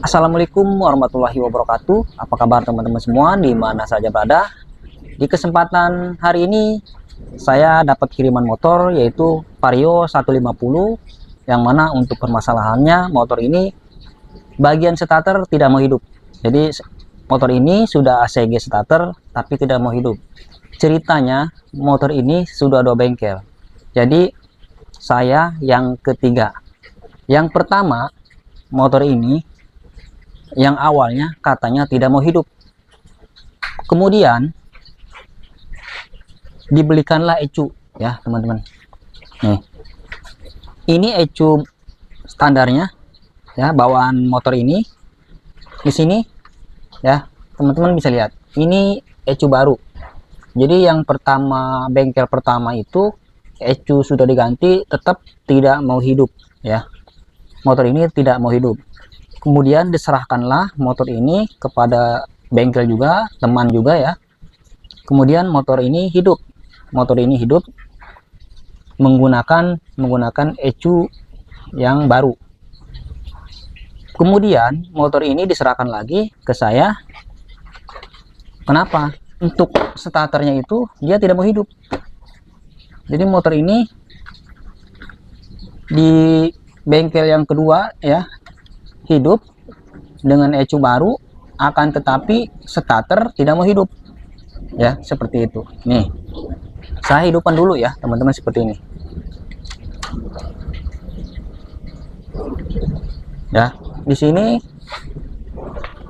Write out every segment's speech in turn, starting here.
Assalamualaikum warahmatullahi wabarakatuh. Apa kabar teman-teman semua di mana saja berada? Di kesempatan hari ini saya dapat kiriman motor yaitu Vario 150, yang mana untuk permasalahannya motor ini bagian starter tidak mau hidup. Jadi motor ini sudah ACG starter tapi tidak mau hidup. Ceritanya motor ini sudah 2 bengkel. Jadi saya yang ketiga. Yang pertama, motor ini yang awalnya katanya tidak mau hidup, kemudian dibelikanlah ecu ya teman-teman. Nih, ini ecu standarnya ya, bawaan motor ini. Di sini ya teman-teman bisa lihat, ini ecu baru. Jadi yang pertama, bengkel pertama itu ecu sudah diganti, tetap tidak mau hidup ya, motor ini tidak mau hidup. Kemudian diserahkanlah motor ini kepada bengkel juga, teman juga ya. Kemudian motor ini hidup. Motor ini hidup menggunakan ecu yang baru. Kemudian motor ini diserahkan lagi ke saya. Kenapa? Untuk starternya itu dia tidak mau hidup. Jadi motor ini di bengkel yang kedua ya, hidup dengan ecu baru, akan tetapi starter tidak mau hidup ya, seperti itu. Nih, saya hidupkan dulu ya teman-teman, seperti ini ya. Di sini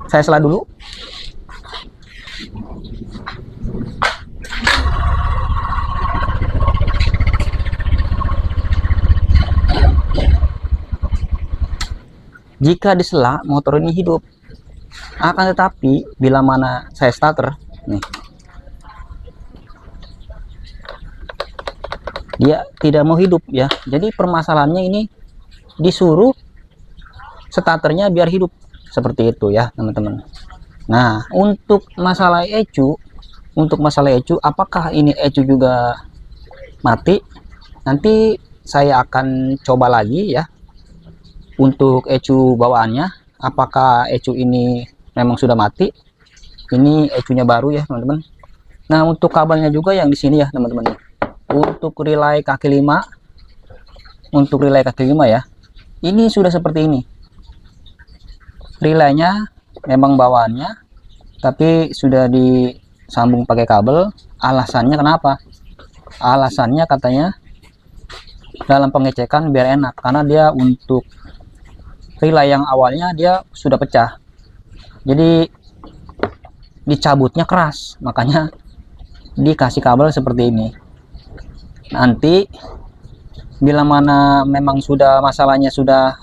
saya sela dulu. Jika disela, motor ini hidup. Akan tetapi bila mana saya starter nih, dia tidak mau hidup ya. Jadi permasalahannya ini disuruh starternya biar hidup, seperti itu ya teman-teman. Nah, untuk masalah ecu, apakah ini ecu juga mati? Nanti saya akan coba lagi ya. Untuk ecu bawaannya, apakah ecu ini memang sudah mati? Ini ecunya baru ya teman-teman. Nah, untuk kabelnya juga yang di sini ya teman-teman. Untuk relay kaki 5, ya, ini sudah seperti ini. Relaynya memang bawaannya, tapi sudah disambung pakai kabel. Alasannya kenapa? Alasannya katanya dalam pengecekan biar enak, karena dia untuk relay yang awalnya dia sudah pecah, jadi dicabutnya keras, makanya dikasih kabel seperti ini. Nanti bila mana memang sudah masalahnya sudah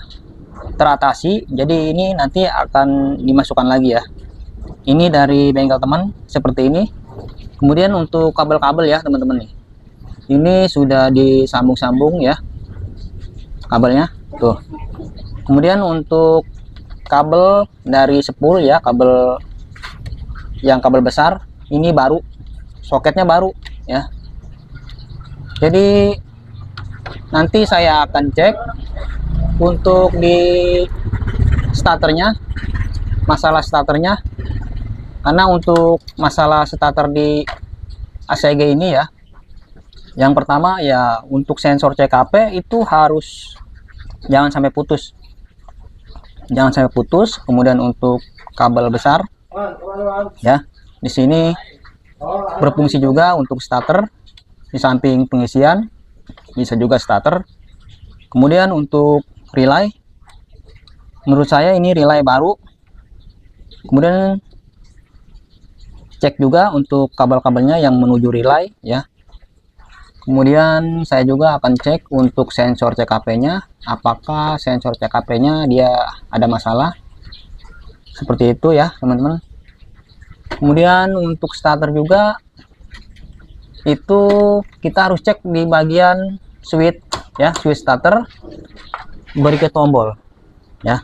teratasi, jadi ini nanti akan dimasukkan lagi ya. Ini dari bengkel teman seperti ini. Kemudian untuk kabel-kabel ya teman-teman, nih ini sudah disambung-sambung ya kabelnya tuh. Kemudian untuk kabel dari spool ya, kabel besar ini baru, soketnya baru ya. Jadi nanti saya akan cek untuk di starternya, masalah starternya, karena untuk masalah starter di ACG ini ya, yang pertama ya, untuk sensor CKP itu harus jangan sampai putus. Kemudian untuk kabel besar ya, di sini berfungsi juga untuk starter, di samping pengisian bisa juga starter. Kemudian untuk relay, menurut saya ini relay baru. Kemudian cek juga untuk kabel-kabelnya yang menuju relay ya. Kemudian saya juga akan cek untuk sensor CKP-nya, apakah sensor CKP-nya dia ada masalah, seperti itu ya teman-teman. Kemudian untuk starter juga itu kita harus cek di bagian switch ya, switch starter, berikut tombol ya.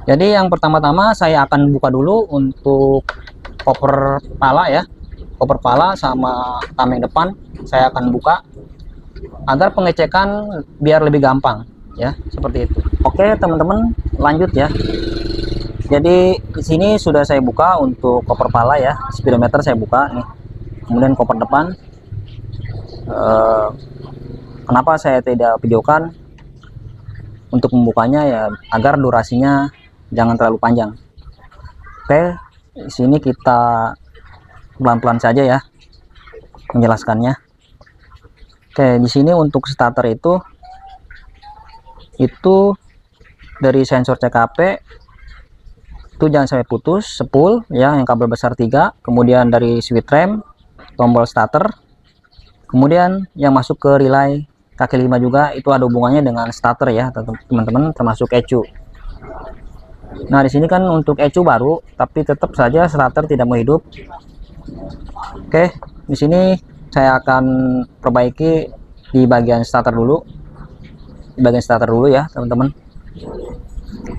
Jadi yang pertama-tama saya akan buka dulu untuk koper pala ya, koper pala sama tameng depan saya akan buka agar pengecekan biar lebih gampang ya, seperti itu. Oke teman-teman, lanjut ya. Jadi di sini sudah saya buka untuk koper pala ya, speedometer saya buka nih. Kemudian koper depan, kenapa saya tidak videokan untuk membukanya ya, agar durasinya jangan terlalu panjang. Oke, di sini kita pelan-pelan saja ya menjelaskannya. Oke, di sini untuk starter itu dari sensor CKP itu jangan sampai putus, sepul ya, yang kabel besar 3, kemudian dari switch rem, tombol starter, kemudian yang masuk ke relay kaki 5 juga itu ada hubungannya dengan starter ya teman-teman, termasuk ECU. Nah di sini kan untuk ECU baru, tapi tetap saja starter tidak mau hidup. Oke, di sini saya akan perbaiki di bagian starter dulu, ya teman-teman.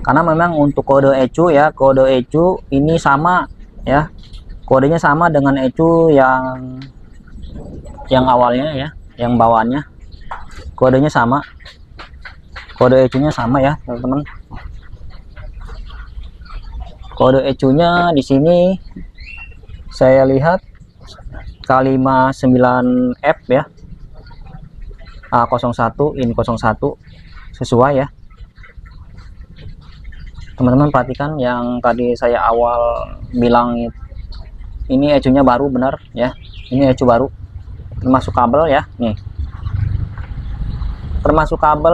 Karena memang untuk kode ECU ya, kode ECU ini sama ya, kodenya sama dengan ECU yang awalnya ya, yang bawaannya kodenya sama, kode ECU-nya sama ya teman-teman. Kode ECU-nya di sini saya lihat K59F ya, A01 in 01 sesuai ya. Teman-teman perhatikan yang tadi saya awal bilang, ini ECU-nya baru benar ya, ini ECU baru, termasuk kabel ya, nih termasuk kabel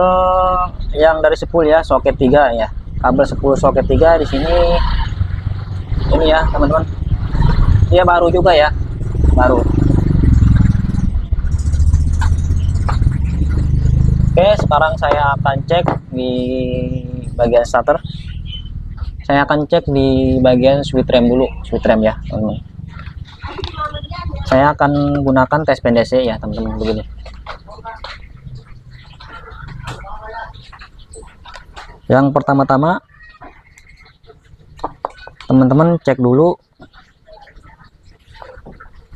yang dari spool ya, soket 3 ya, kabel spool soket 3 di sini ini ya teman-teman, dia baru juga ya, baru. Oke, sekarang saya akan cek di bagian starter. Saya akan cek di bagian switch rem dulu, switch rem ya teman-teman. Saya akan gunakan tes PDC ya teman-teman, begini. Yang pertama-tama teman-teman cek dulu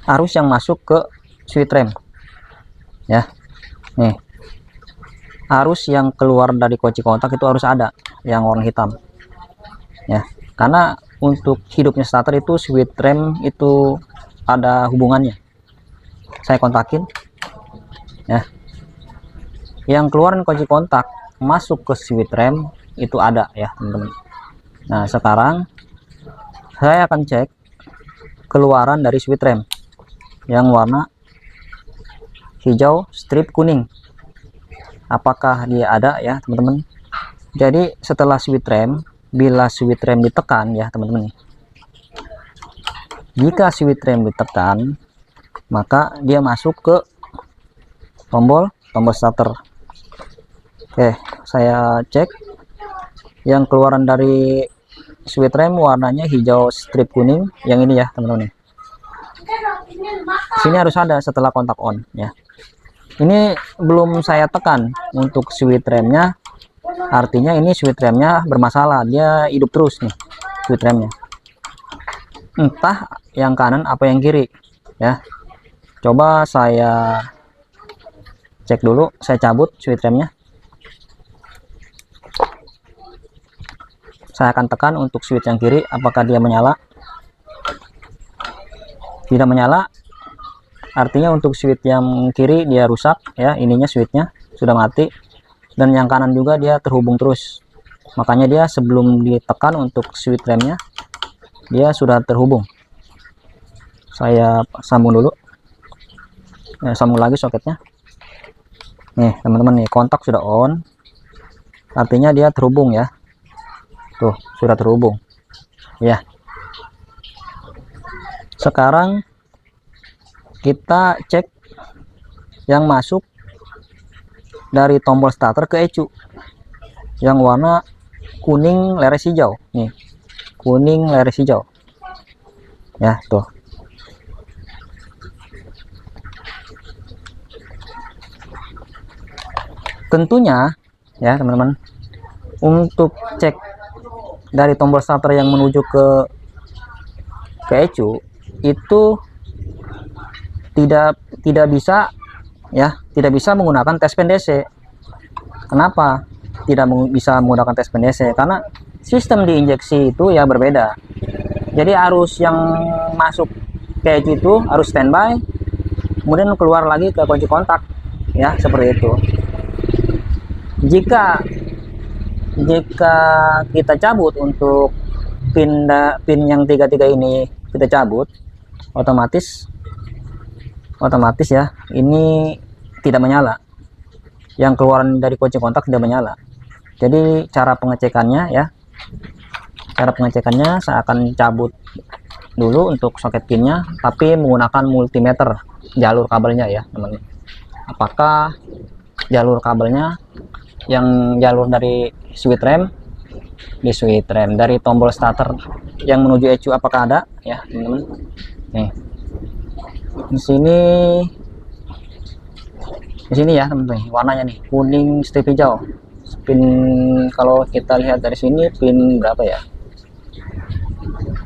arus yang masuk ke switch rem ya. Nih, arus yang keluar dari kunci kontak itu harus ada yang warna hitam ya, karena untuk hidupnya starter itu switch rem itu ada hubungannya. Saya kontakin ya, yang keluaran kunci kontak masuk ke switch rem itu ada ya teman-teman. Nah sekarang saya akan cek keluaran dari switch rem yang warna hijau strip kuning, apakah dia ada ya teman-teman. Jadi setelah switch rem, bila switch rem ditekan ya teman-teman, jika switch rem ditekan maka dia masuk ke tombol starter. Oke, saya cek yang keluaran dari switch rem warnanya hijau strip kuning, yang ini ya teman-teman. Sini harus ada setelah kontak on ya. Ini belum saya tekan untuk switch remnya, artinya ini switch remnya bermasalah, dia hidup terus nih switch remnya, entah yang kanan apa yang kiri ya. Coba saya cek dulu, saya cabut switch remnya. Saya akan tekan untuk switch yang kiri, apakah dia menyala. Tidak menyala, artinya untuk switch yang kiri dia rusak ya, ininya switchnya sudah mati, dan yang kanan juga dia terhubung terus, makanya dia sebelum ditekan untuk switch remnya dia sudah terhubung. Saya sambung dulu ya, sambung lagi soketnya. Nih teman-teman, nih kontak sudah on, artinya dia terhubung ya, tuh sudah terhubung ya. Sekarang kita cek yang masuk dari tombol starter ke ECU yang warna kuning leres hijau nih, kuning leres hijau ya, tuh. Tentunya ya teman-teman, untuk cek dari tombol starter yang menuju ke ECU itu tidak bisa ya, tidak bisa menggunakan tes PDC. Kenapa tidak bisa menggunakan tes PDC? Karena sistem diinjeksi itu ya berbeda. Jadi arus yang masuk ke ECU itu arus standby, kemudian keluar lagi ke kunci kontak ya, seperti itu. Jika kita cabut untuk pin yang 33 ini, kita cabut, otomatis ya ini tidak menyala, yang keluaran dari kunci kontak tidak menyala. Jadi cara pengecekannya ya, saya akan cabut dulu untuk soket pinnya, tapi menggunakan multimeter jalur kabelnya ya teman-teman. Apakah jalur kabelnya yang jalur dari switch rem, dari tombol starter yang menuju ECU apakah ada ya teman-teman. Nih di sini ya teman-teman, warnanya nih kuning strip hijau. Pin kalau kita lihat dari sini pin berapa ya,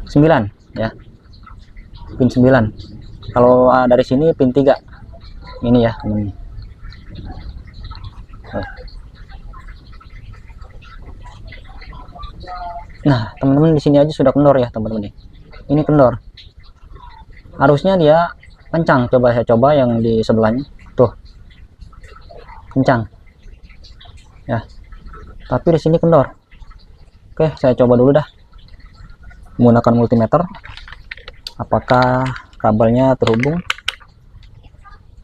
9 ya, pin 9. Kalau dari sini pin 3 ini ya teman-teman. Nah teman-teman, di sini aja sudah kendor ya teman-teman. Ini kendor, harusnya dia kencang. Coba saya coba yang di sebelahnya tuh, kencang ya, tapi di sini kendor. Oke, saya coba dulu dah menggunakan multimeter, apakah kabelnya terhubung.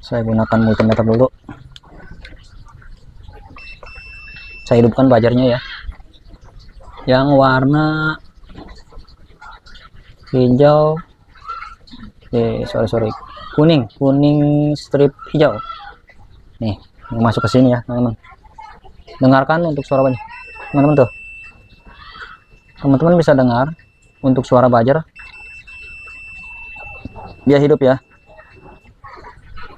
Saya gunakan multimeter dulu, saya hidupkan buzzer-nya ya, yang warna hijau, sorry, kuning strip hijau nih, masuk ke sini ya teman-teman. Dengarkan untuk suara buzzer teman-teman tuh, teman-teman bisa dengar untuk suara buzzer, dia hidup ya.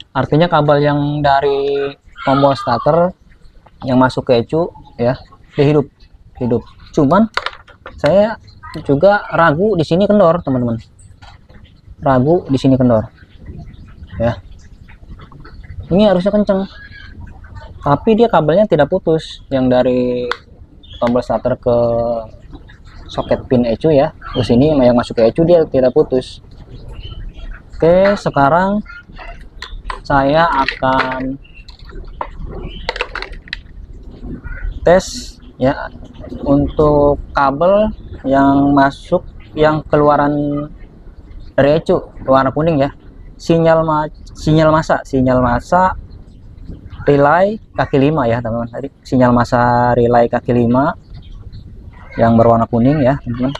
Artinya kabel yang dari tombol starter yang masuk ke ECU ya, dia hidup. Cuman saya juga ragu di sini kendor teman-teman, ragu di sini kendor ya. Ini harusnya kenceng, tapi dia kabelnya tidak putus yang dari tombol starter ke soket pin ECU ya, di sini yang masuk ke ECU dia tidak putus. Oke, sekarang saya akan tes ya untuk kabel yang masuk, yang keluaran dari ECU warna kuning ya, sinyal massa relay kaki 5 ya teman-teman. Tadi sinyal massa relay kaki 5 yang berwarna kuning ya teman-teman.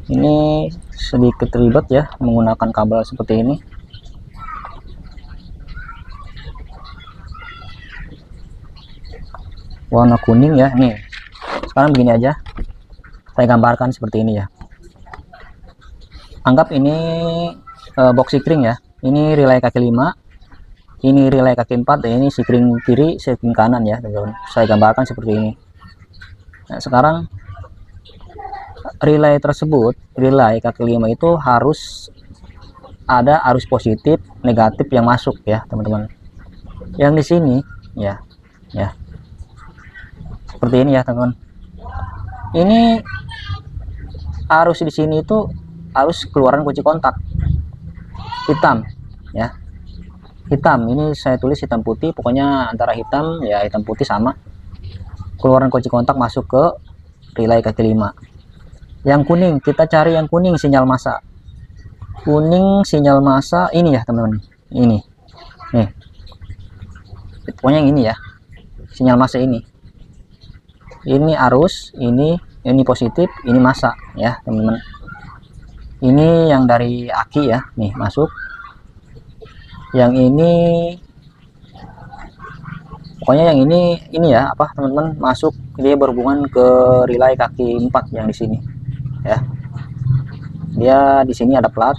Ini sedikit ribet ya menggunakan kabel seperti ini. Warna kuning ya. Nih sekarang begini aja, saya gambarkan seperti ini ya. Anggap ini box sikring ya, ini relay kaki 5, ini relay kaki 4, dan ini sikring kiri, sikring kanan ya teman-teman. Saya gambarkan seperti ini. Nah, sekarang relay tersebut, relay kaki 5 itu harus ada arus positif negatif yang masuk ya teman-teman. Yang di sini ya seperti ini ya teman-teman. Ini arus di sini itu arus keluaran kunci kontak hitam ya, hitam. Ini saya tulis hitam putih, pokoknya antara hitam ya hitam putih sama. Keluaran kunci kontak masuk ke relay kaki 5. Yang kuning, kita cari yang kuning, sinyal massa. Kuning sinyal massa ini ya teman-teman. Ini nih, pokoknya yang ini ya, sinyal massa ini. Ini arus, ini positif, ini massa ya teman-teman. Ini yang dari aki ya, nih masuk. Yang ini pokoknya yang ini ya apa teman-teman, masuk, dia berhubungan ke relay kaki 4 yang di sini ya. Dia di sini ada plat.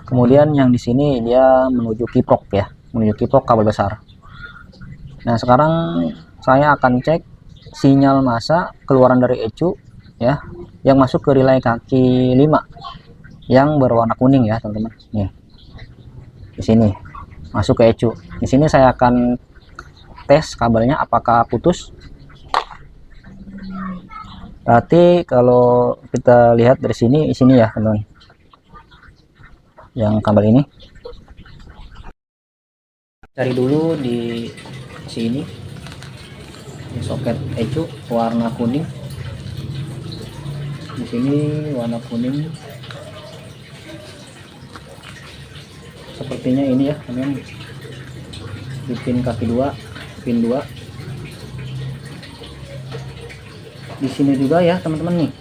Kemudian yang di sini dia menuju kiprok ya, menuju kiprok kabel besar. Nah, sekarang saya akan cek sinyal massa keluaran dari ECU ya, yang masuk ke relay kaki 5 yang berwarna kuning ya teman-teman. Nih di sini masuk ke ECU. Di sini saya akan tes kabelnya apakah putus. Berarti kalau kita lihat dari sini ya teman-teman, yang kabel ini cari dulu di sini, di soket ecu warna kuning. Di sini warna kuning, sepertinya ini ya teman-teman, di pin kaki 2, pin 2. Di sini juga ya teman-teman nih,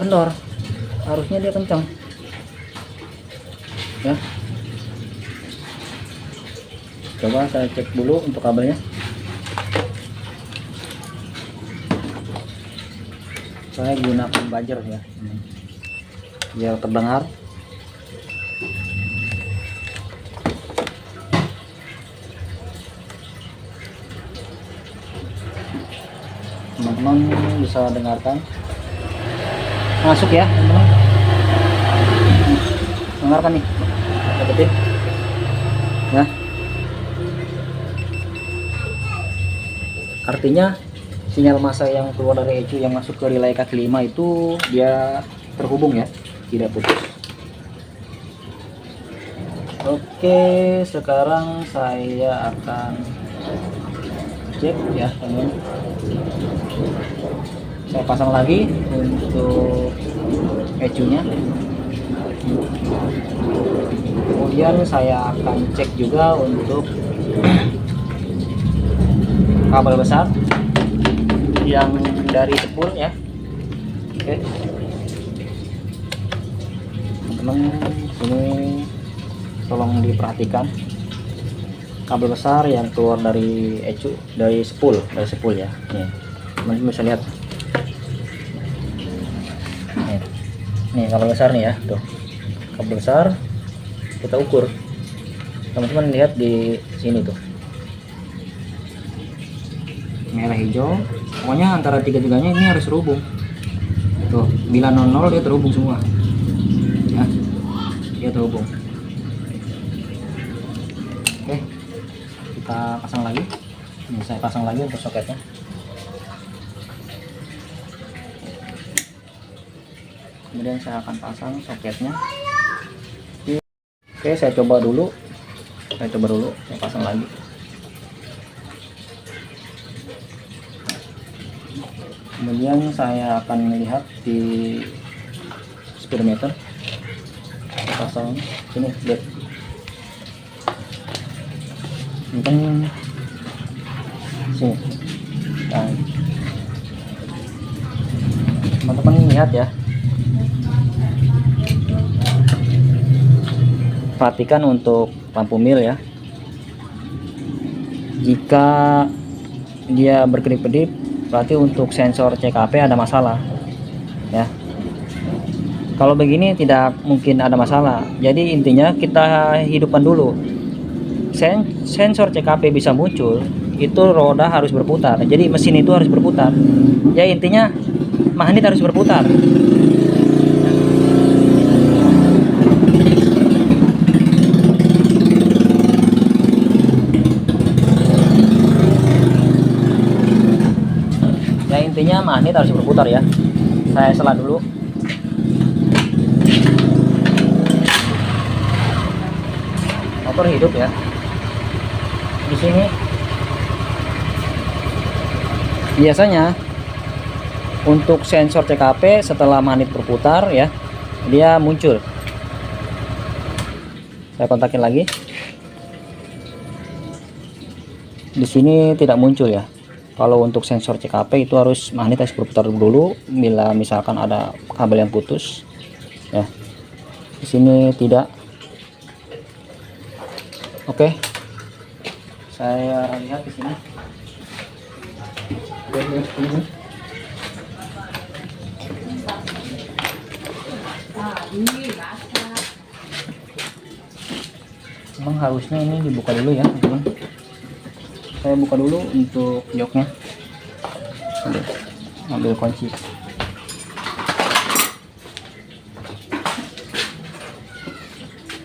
kendor, harusnya dia kencang ya. Coba saya cek dulu untuk kabelnya. Saya gunakan buzzer ya biar terdengar. Teman-teman bisa dengarkan, masuk ya teman-teman, dengarkan nih, deketin ya. Artinya sinyal massa yang keluar dari ECU yang masuk ke relay kaki 5 itu dia terhubung ya, tidak putus. Oke, sekarang saya akan cek ya teman-teman. Saya pasang lagi untuk ECU nya, kemudian saya akan cek juga untuk kabel besar yang dari spool ya. Oke teman-teman, ini tolong diperhatikan kabel besar yang keluar dari ECU, dari spool ya. Nih teman-teman bisa lihat nih kabel besar nih ya, tuh kabel besar. Kita ukur, teman-teman lihat di sini tuh merah hijau, pokoknya antara tiga-tiganya ini harus terhubung tuh. Bila 00 dia terhubung semua ya, dia terhubung. Oke, kita pasang lagi. Ini saya pasang lagi untuk soketnya. Kemudian saya akan pasang soketnya. Oke, saya coba dulu, saya pasang lagi. Kemudian saya akan melihat di speedometer, saya pasang sini, lihat mungkin sini. Nah, teman-teman lihat ya, perhatikan untuk lampu mil ya, jika dia berkedip-kedip berarti untuk sensor CKP ada masalah ya. Kalau begini tidak mungkin ada masalah, jadi intinya kita hidupkan dulu. Sensor CKP bisa muncul itu roda harus berputar, jadi mesin itu harus berputar ya, intinya magnet harus berputar. Ya intinya magnet harus berputar ya. Saya sela dulu. Motor hidup ya. Di sini biasanya untuk sensor CKP setelah magnet berputar ya, dia muncul. Saya kontakin lagi. Di sini tidak muncul ya. Kalau untuk sensor CKP itu harus magnet harus berputar dulu bila misalkan ada kabel yang putus ya. Di sini tidak. Oke, saya lihat di sini. Memang harusnya ini dibuka dulu ya teman-teman. Saya buka dulu untuk joknya, ambil kunci.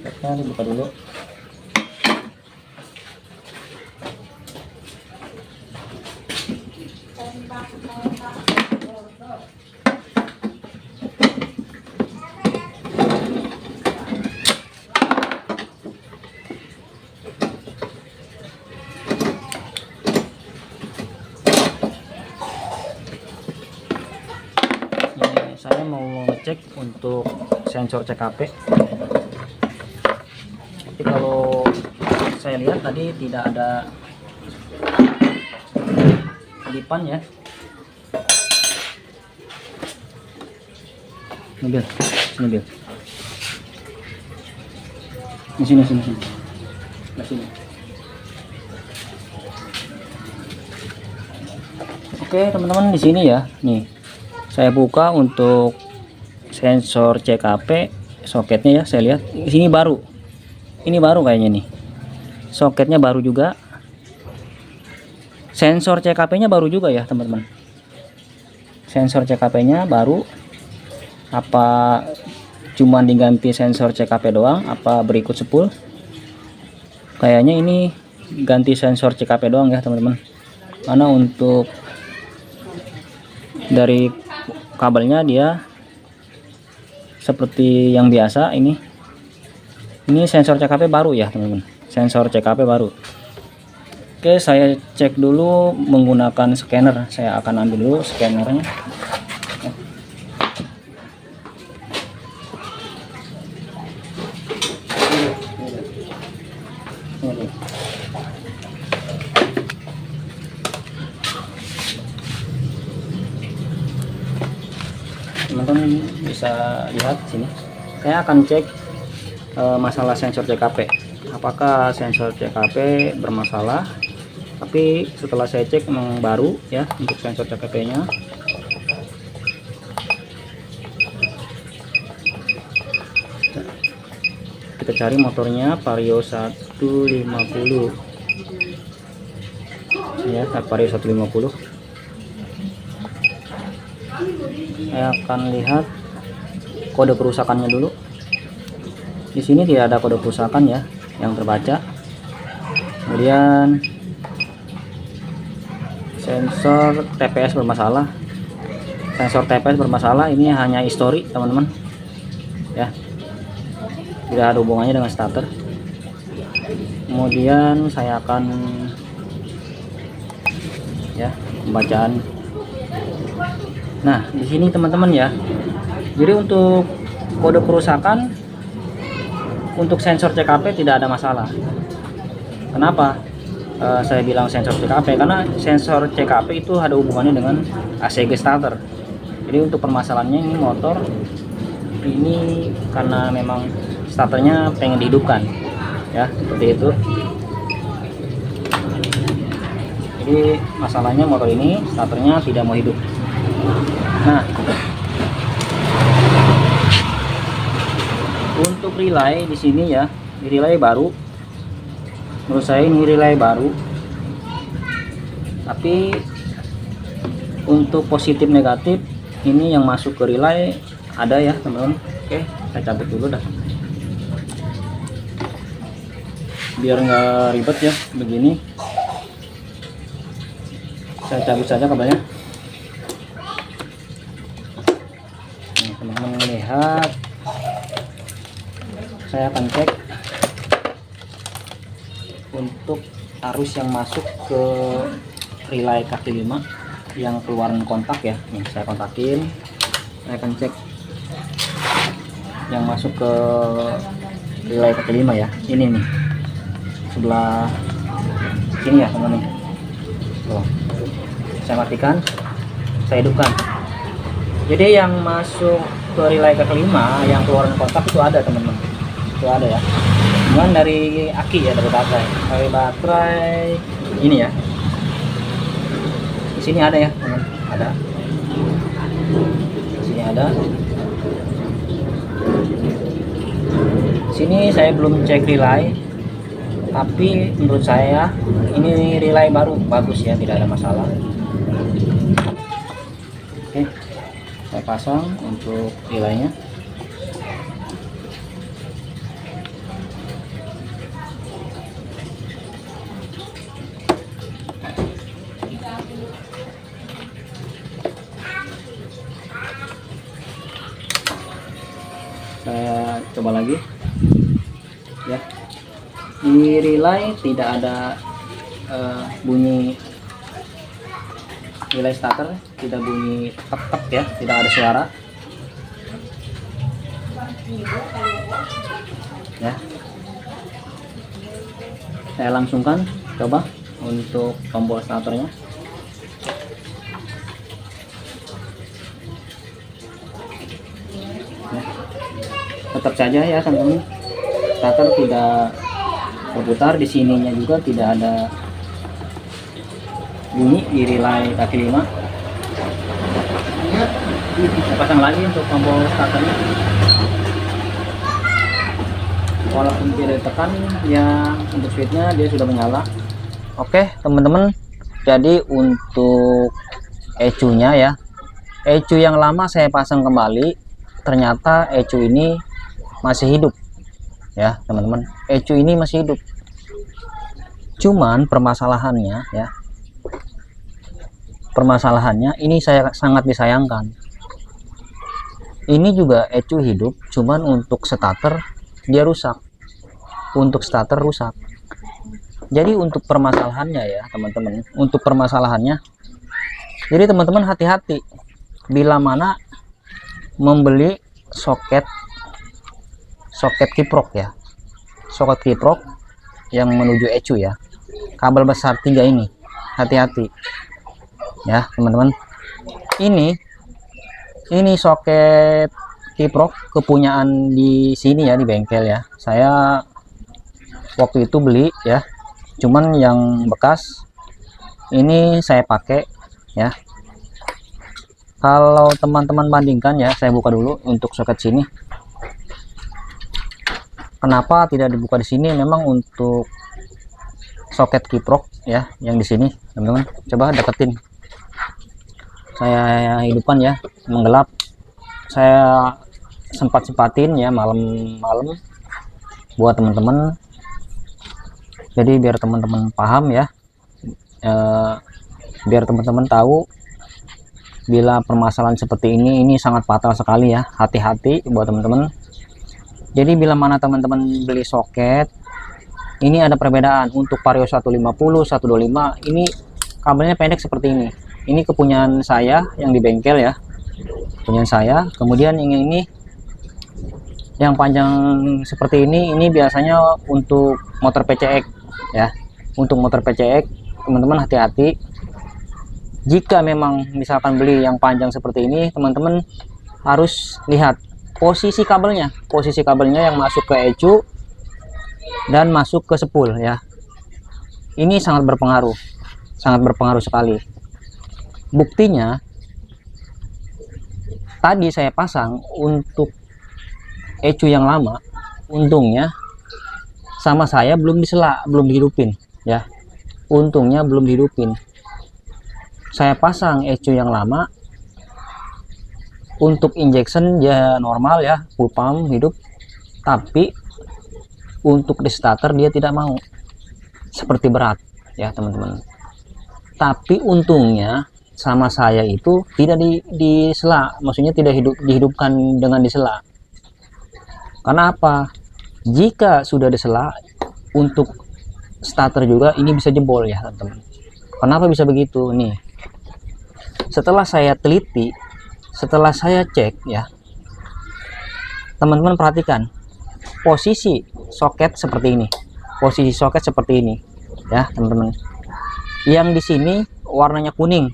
Kita dibuka dulu. mau ngecek untuk sensor CKP. Tapi kalau saya lihat tadi tidak ada kedipan ya. Mobil, sini Bil. Sini. Nah, sini. Oke teman-teman, di sini ya. Nih, saya buka untuk sensor CKP soketnya ya. Saya lihat di sini baru. Ini baru kayaknya nih. Soketnya baru juga. Sensor CKP-nya baru juga ya teman-teman. Sensor CKP-nya baru. Apa cuma diganti sensor CKP doang? Apa berikut sepul? Kayaknya ini ganti sensor CKP doang ya teman-teman. Karena untuk dari kabelnya dia seperti yang biasa. Ini sensor CKP baru ya teman-teman. Sensor CKP baru. Oke, saya cek dulu menggunakan scanner. Saya akan ambil dulu scannernya. Teman-teman bisa lihat sini. Saya akan cek masalah sensor CKP. Apakah sensor CKP bermasalah? Tapi setelah saya cek memang baru ya untuk sensor CKP-nya. Kita cari motornya Vario 150 ya, Vario 150. Saya akan lihat kode kerusakannya dulu. Di sini tidak ada kode kerusakan ya yang terbaca. Kemudian sensor TPS bermasalah. Sensor TPS bermasalah, ini hanya histori teman-teman ya, tidak ada hubungannya dengan starter. Kemudian saya akan ya pembacaan. Nah di sini teman-teman ya, jadi untuk kode kerusakan untuk sensor CKP tidak ada masalah. Kenapa saya bilang sensor CKP? Karena sensor CKP itu ada hubungannya dengan ACG starter. Jadi untuk permasalahannya ini motor ini karena memang starternya pengen dihidupkan ya, seperti itu. Jadi masalahnya motor ini starternya tidak mau hidup. Nah untuk relay di sini ya, di relay baru. Menurut saya ini relay baru. Tapi untuk positif negatif ini yang masuk ke relay ada ya teman-teman. Oke, saya cabut dulu dah. Biar nggak ribet ya begini. Saya cabut saja kabelnya. Nih, teman-teman lihat. Saya akan cek untuk arus yang masuk ke relay kaki 5 yang keluaran kontak ya. Nih saya kontakin, saya akan cek yang masuk ke relay kaki 5 ya. Ini nih sebelah sini ya teman-teman. Tuh, saya matikan, saya hidupkan. Jadi yang masuk ke relay kaki 5 yang keluaran kontak itu ada teman-teman, itu ada ya. Cuman dari aki ya, dari baterai ini ya. Di sini ada ya teman, ada. Di sini ada. Di sini saya belum cek relay, tapi menurut saya ini relay baru, bagus ya, tidak ada masalah. Oke, saya pasang untuk relaynya. Saya coba lagi ya. Di relay tidak ada bunyi relay starter, tidak bunyi tek-tek ya, tidak ada suara. Ya, saya langsungkan coba untuk tombol starternya. Ya, tetap saja ya teman-teman, starter tidak berputar. Di sininya juga tidak ada bunyi di relay kaki 5. Saya pasang lagi untuk tombol starternya. Walaupun tidak ditekan ya, untuk switchnya dia sudah menyala. Oke teman-teman, jadi untuk ECU-nya ya, ECU yang lama saya pasang kembali, ternyata ECU ini masih hidup ya teman-teman. ECU ini masih hidup, cuman permasalahannya ya, ini saya sangat disayangkan. Ini juga ECU hidup, cuman untuk starter dia rusak. Untuk starter rusak. Jadi untuk permasalahannya ya teman-teman, untuk permasalahannya, jadi teman-teman hati-hati bila mana membeli soket kiprok ya, soket kiprok yang menuju ECU ya, kabel besar 3 ini, hati-hati ya teman-teman. Ini soket kiprok kepunyaan di sini ya, di bengkel ya. Saya waktu itu beli ya, cuman yang bekas ini saya pakai ya. Kalau teman-teman bandingkan ya, saya buka dulu untuk soket sini. Kenapa tidak dibuka di sini? Memang untuk soket kiprok ya, yang di sini teman-teman, coba deketin. Saya hidupkan ya, menggelap. Saya sempatin ya malam-malam buat teman-teman, jadi biar teman-teman paham ya, biar teman-teman tahu bila permasalahan seperti ini sangat fatal sekali ya. Hati-hati buat teman-teman. Jadi bila mana teman-teman beli soket, ini ada perbedaan. Untuk Vario 150 125 ini kabelnya pendek seperti ini. Ini kepunyaan saya yang di bengkel ya, punya saya. Kemudian ini yang panjang seperti ini biasanya untuk motor PCX ya. Untuk motor PCX teman-teman hati-hati. Jika memang misalkan beli yang panjang seperti ini, teman-teman harus lihat posisi kabelnya yang masuk ke ECU dan masuk ke spool ya. Ini sangat berpengaruh sekali. Buktinya tadi saya pasang untuk ECU yang lama, untungnya sama saya belum dihidupin ya. Untungnya belum dihidupin. Saya pasang ECU yang lama, untuk injection ya normal ya, full pump hidup, tapi untuk di starter dia tidak mau, seperti berat ya teman-teman. Tapi untungnya sama saya itu tidak disela, maksudnya tidak dihidupkan dengan disela. Karena apa? Jika sudah disela untuk starter juga ini bisa jebol ya teman-teman. Kenapa bisa begitu? Nih, setelah saya teliti, setelah saya cek ya, teman-teman perhatikan posisi soket seperti ini, ya teman-teman. Yang di sini warnanya kuning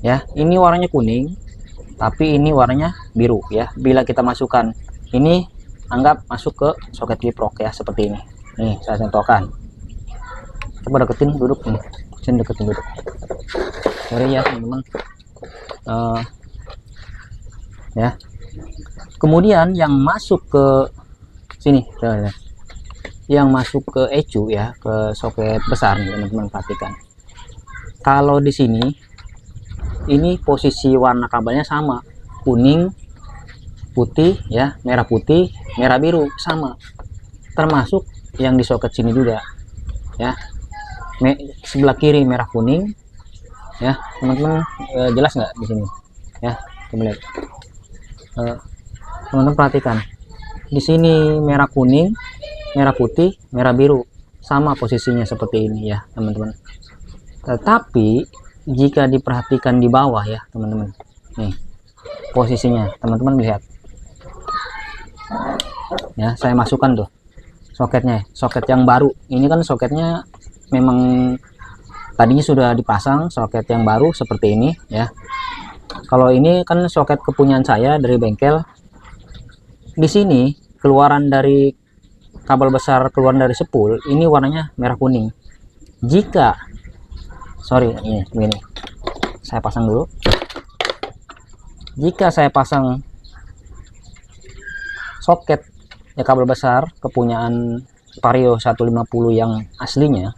ya, ini warnanya kuning, tapi ini warnanya biru ya. Bila kita masukkan ini, anggap masuk ke soket kiprok ya, seperti ini. Nih saya contohkan, coba deketin duduk nih, deketin duduk. Sorry ya teman-teman. Ya, kemudian yang masuk ke sini ya, yang masuk ke ECU ya, ke soket besar nih teman-teman, perhatikan. Kalau di sini ini posisi warna kabelnya sama, kuning putih ya, merah putih, merah biru sama, termasuk yang di soket sini juga ya. Sebelah kiri merah kuning ya teman-teman, jelas nggak di sini ya, coba lihat. Teman-teman perhatikan, di sini merah kuning, merah putih, merah biru, sama posisinya seperti ini ya teman-teman. Tetapi jika diperhatikan di bawah ya teman-teman, nih posisinya teman-teman lihat, Ya, saya masukkan tuh soketnya, soket yang baru. Ini kan soketnya memang tadinya sudah dipasang soket yang baru seperti ini ya. Kalau ini kan soket kepunyaan saya dari bengkel. Di sini keluaran dari kabel besar, keluaran dari spool ini warnanya merah kuning. Jika ini begini, saya pasang dulu. Jika saya pasang soket ya kabel besar kepunyaan Vario 150 yang aslinya,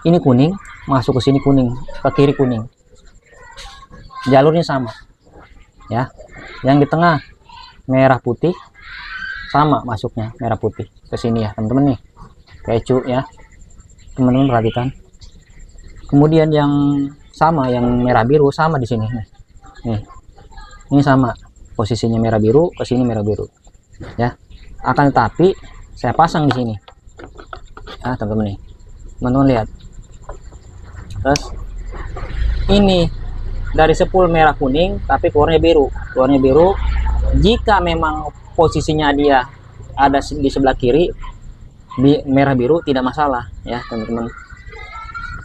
ini kuning, masuk ke sini kuning, ke kiri kuning, jalurnya sama ya. Yang di tengah merah putih, sama masuknya merah putih ke sini ya teman-teman nih, kecu ya teman-teman, perhatikan. Kemudian yang sama, yang merah biru sama di sini nih, ini sama posisinya, merah biru ke sini merah biru ya. Akan tetapi saya pasang di sini ya teman-teman nih, teman-teman lihat. Terus ini dari spool merah kuning tapi keluarnya biru. Jika memang posisinya dia ada di sebelah kiri di merah biru tidak masalah ya teman-teman.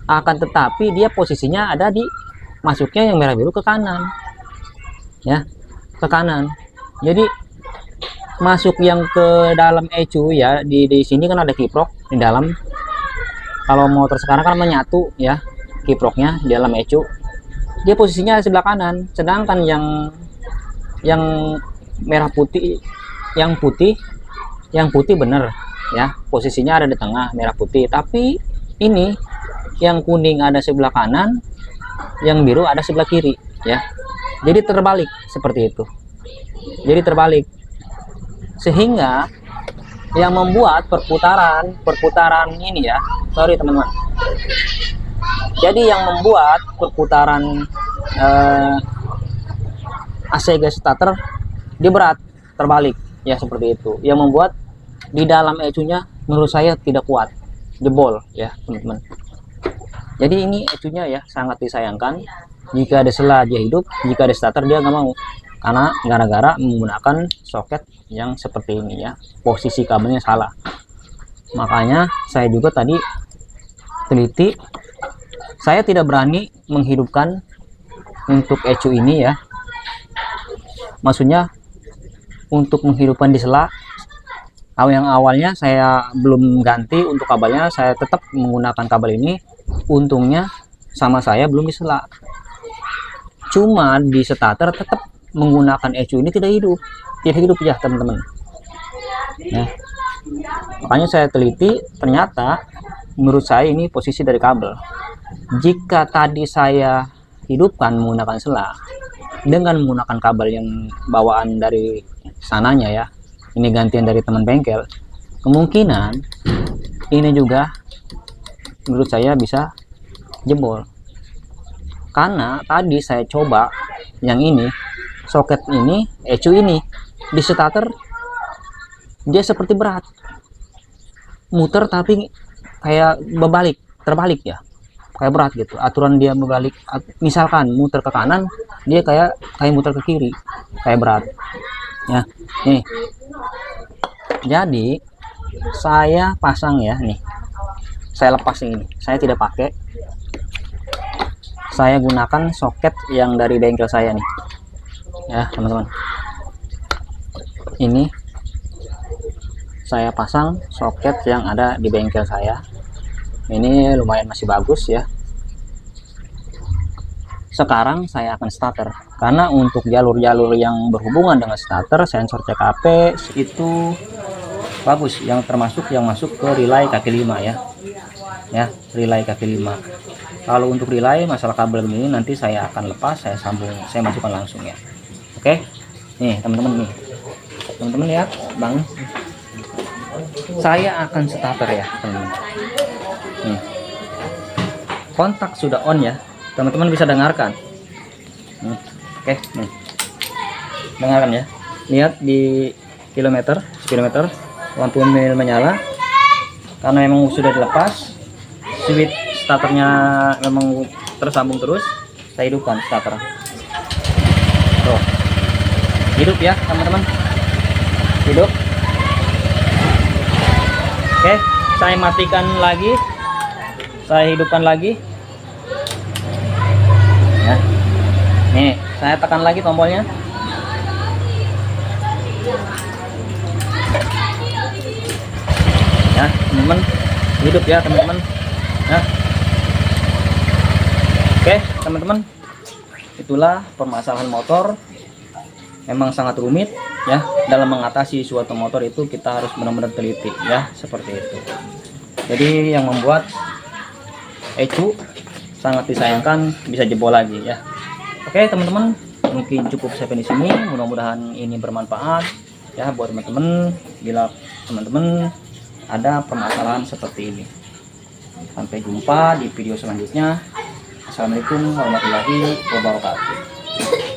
Akan tetapi dia posisinya ada di masuknya yang merah biru ke kanan ya, ke kanan. Jadi masuk yang ke dalam ECU ya, di sini kan ada kiprok di dalam. Kalau motor sekarang kan menyatu ya kiproknya di dalam ECU, dia posisinya sebelah kanan. Sedangkan yang merah putih, yang putih bener ya, posisinya ada di tengah merah putih. Tapi ini yang kuning ada sebelah kanan, yang biru ada sebelah kiri ya. Jadi terbalik seperti itu. Jadi terbalik, sehingga yang membuat perputaran ini ya, sorry teman-teman. Jadi yang membuat perputaran AC gas starter dia berat, terbalik ya, seperti itu. Yang membuat di dalam ECU-nya menurut saya tidak kuat, jebol ya teman-teman. Jadi ini ECU-nya ya sangat disayangkan. Jika ada sela dia hidup, jika ada starter dia nggak mau, karena gara-gara menggunakan soket yang seperti ini ya, posisi kabelnya salah. Makanya saya juga tadi teliti, saya tidak berani menghidupkan untuk ECU ini ya, maksudnya untuk menghidupkan di sela. Yang awalnya saya belum ganti untuk kabelnya, saya tetap menggunakan kabel ini. Untungnya sama saya belum di sela, cuma di starter tetap menggunakan ECU ini tidak hidup ya teman-teman ya. Makanya saya teliti, ternyata menurut saya ini posisi dari kabel. Jika tadi saya hidupkan menggunakan sela dengan menggunakan kabel yang bawaan dari sananya ya, ini gantian dari teman bengkel, kemungkinan ini juga menurut saya bisa jebol. Karena tadi saya coba yang ini, soket ini, ECU ini di starter dia seperti berat, muter tapi kayak terbalik ya, kayak berat gitu. Aturan dia berbalik, misalkan muter ke kanan dia kayak muter ke kiri, kayak berat ya. Nih, jadi saya pasang ya, nih saya lepas ini, saya tidak pakai, saya gunakan soket yang dari bengkel saya nih ya teman-teman. Ini saya pasang soket yang ada di bengkel saya, ini lumayan masih bagus ya. Sekarang saya akan starter, karena untuk jalur-jalur yang berhubungan dengan starter, sensor CKP itu bagus, yang termasuk yang masuk ke relay kaki 5 ya, relay kaki 5. Kalau untuk relay masalah kabel ini nanti saya akan lepas, saya masukkan langsung ya. Oke, nih teman-teman, lihat bang, saya akan starter ya teman-teman. Nih, kontak sudah on ya teman-teman, bisa dengarkan. Oke, nih dengarkan ya, lihat di speedometer lampu menyala, karena memang sudah dilepas, switch starternya memang tersambung terus. Saya hidupkan starter, tuh hidup ya teman-teman, hidup. Oke, saya matikan lagi, saya hidupkan lagi ya. Nih, saya tekan lagi tombolnya. Ya teman-teman, hidup ya teman-teman ya. Oke teman-teman, itulah permasalahan motor. Memang sangat rumit ya, dalam mengatasi suatu motor itu kita harus benar-benar teliti ya, seperti itu. Jadi yang membuat ECU sangat disayangkan bisa jebol lagi ya. Oke teman-teman, mungkin cukup sampai di sini. Mudah-mudahan ini bermanfaat ya buat teman-teman. Bila teman-teman ada permasalahan seperti ini. Sampai jumpa di video selanjutnya. Assalamualaikum warahmatullahi wabarakatuh.